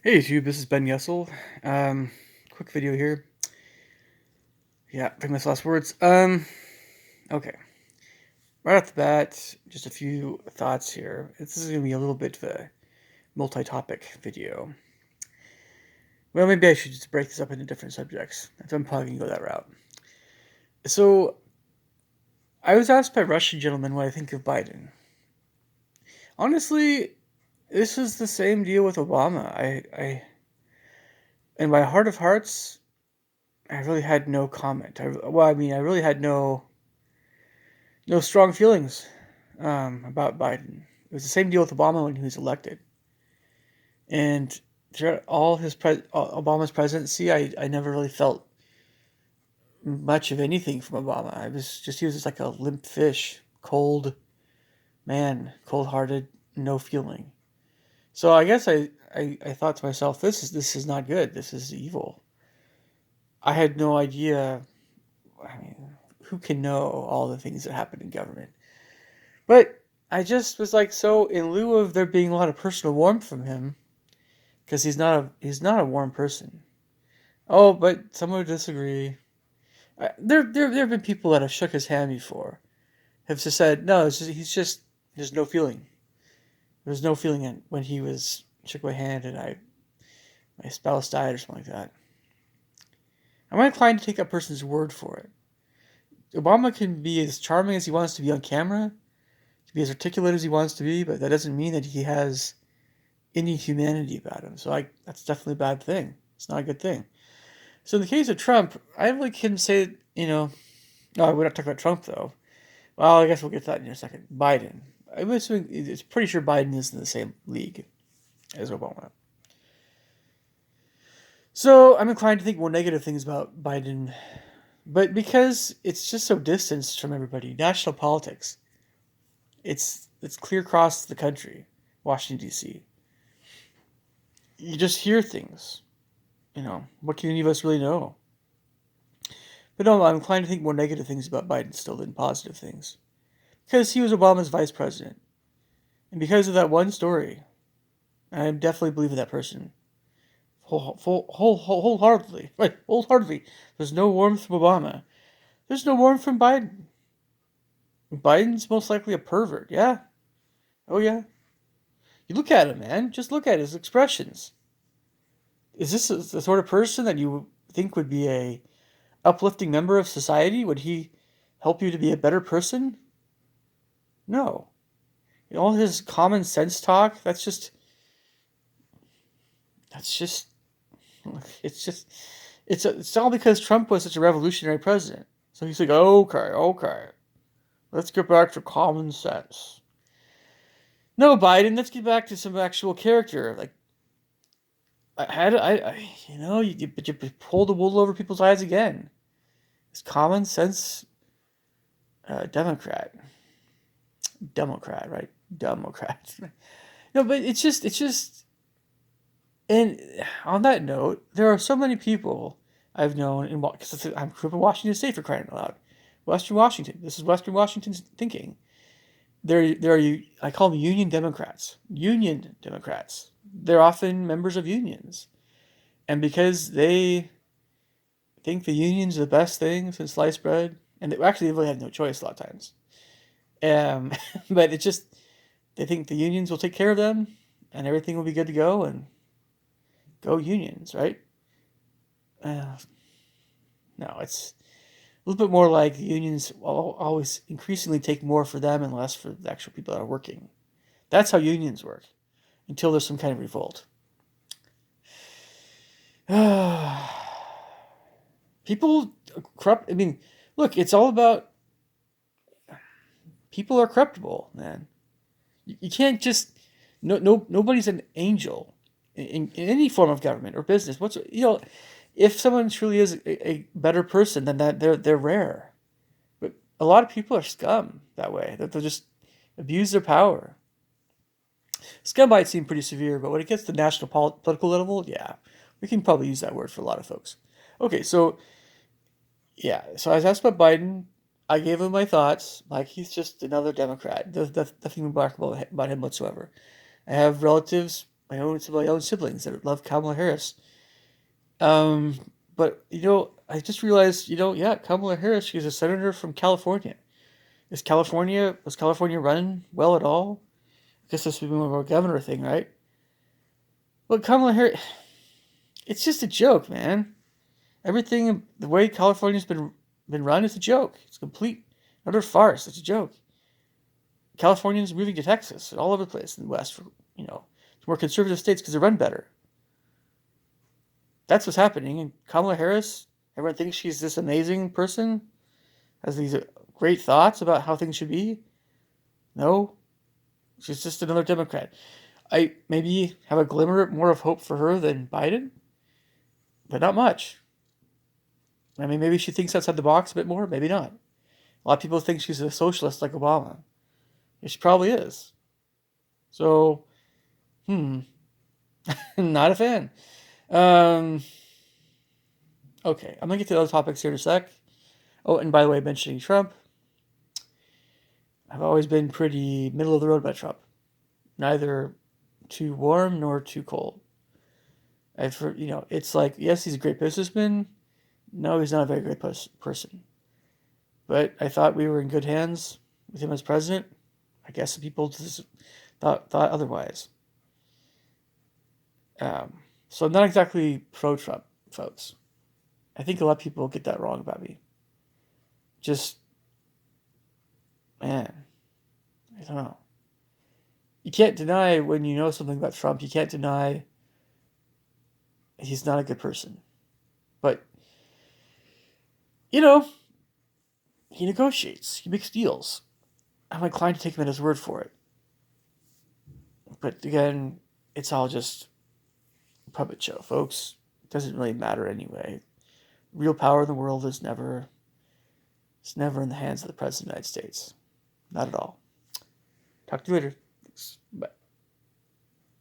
Hey YouTube, this is Ben Yessel. Quick video here. Yeah, famous last words. Okay. Right off the bat, just a few thoughts here. This is gonna be a little bit of a multi-topic video. Well, maybe I should just break this up into different subjects. I'm probably gonna go that route. So, I was asked by a Russian gentleman what I think of Biden. Honestly, this is the same deal with Obama. In my heart of hearts, I really had no comment. I really had no strong feelings about Biden. It was the same deal with Obama when he was elected, and throughout Obama's presidency, I never really felt much of anything from Obama. He was just like a limp fish, cold man, cold hearted, no feeling. So I guess I thought to myself, this is not good. This is evil. I had no idea. I mean, who can know all the things that happen in government? But I just was like, so in lieu of there being a lot of personal warmth from him, because he's not a warm person. Oh, but some would disagree. There have been people that have shook his hand before, have just said no. There's no feeling. There's no feeling in when he was shook my hand and my spouse died or something like that. I'm not inclined to take that person's word for it. Obama can be as charming as he wants to be on camera, can be as articulate as he wants to be, but that doesn't mean that he has any humanity about him. So that's definitely a bad thing. It's not a good thing. So in the case of Trump, I really can say, no, we're not talking about Trump though. Well, I guess we'll get to that in a second. Biden. I'm assuming it's pretty sure Biden is in the same league as Obama. So I'm inclined to think more negative things about Biden, but because it's just so distanced from everybody, national politics, it's clear across the country, Washington D.C. You just hear things. What can any of us really know? But no, I'm inclined to think more negative things about Biden still than positive things. Because he was Obama's vice president. And because of that one story, I definitely believe in that person. Wholeheartedly. Right, wholeheartedly. There's no warmth from Obama. There's no warmth from Biden. Biden's most likely a pervert, yeah. Oh, yeah. You look at him, man. Just look at his expressions. Is this the sort of person that you think would be a uplifting member of society? Would he help you to be a better person? No. All his common sense talk, that's just, it's just, it's all because Trump was such a revolutionary president. So he's like, okay, let's get back to common sense. No, Biden, let's get back to some actual character. Like, but you pull the wool over people's eyes again. It's common sense, Democrat. Democrat, right? Democrat. No, but and on that note, there are so many people I've known because I'm grew up in Washington State for crying out loud. Western Washington. This is Western Washington's thinking. There are I call them Union Democrats. Union Democrats. They're often members of unions, and because they think the unions are the best thing since sliced bread, and they really have no choice a lot of times. Um, but it's just they think the unions will take care of them, and everything will be good to go, and go unions, right? Uh, no, it's a little bit more like the unions always increasingly take more for them and less for the actual people that are working. That's how unions work until there's some kind of revolt. People corrupt. I mean, look, it's all about people are corruptible, man. You can't just nobody's an angel in any form of government or business. If someone truly is a better person than that, they're rare. But a lot of people are scum that way. That they'll just abuse their power. Scum might seem pretty severe, but when it gets to national political level, yeah, we can probably use that word for a lot of folks. Okay, so yeah, so I was asked about Biden. I gave him my thoughts. Like he's just another Democrat. There's nothing remarkable about him whatsoever. I have relatives. my own siblings that love Kamala Harris. Um, but I just realized, yeah, Kamala Harris, she's a senator from California. Was California running well at all? I guess this would be more of a governor thing, right? But Kamala Harris, it's just a joke, man. Everything, the way California's been run is a joke. It's a complete utter farce. It's a joke. Californians moving to Texas and all over the place in the West for more conservative states because they run better. That's what's happening. And Kamala Harris, everyone thinks she's this amazing person, has these great thoughts about how things should be. No, she's just another Democrat. I maybe have a glimmer more of hope for her than Biden, but not much. I mean, maybe she thinks outside the box a bit more, maybe not. A lot of people think she's a socialist like Obama. Yeah, she probably is. So, not a fan. Um, okay, I'm gonna get to other topics here in a sec. Oh, and by the way, mentioning Trump, I've always been pretty middle of the road about Trump. Neither too warm nor too cold. I've heard, it's like, yes, he's a great businessman. No, he's not a very great person. But I thought we were in good hands with him as president. I guess some people just thought otherwise. So I'm not exactly pro-Trump, folks. I think a lot of people get that wrong about me. Just, man, I don't know. You can't deny when you know something about Trump, you can't deny he's not a good person. But, he negotiates, he makes deals. I'm inclined to take him at his word for it. But again, it's all just a puppet show, folks. It doesn't really matter anyway. Real power in the world is never in the hands of the President of the United States. Not at all. Talk to you later. Thanks. Bye.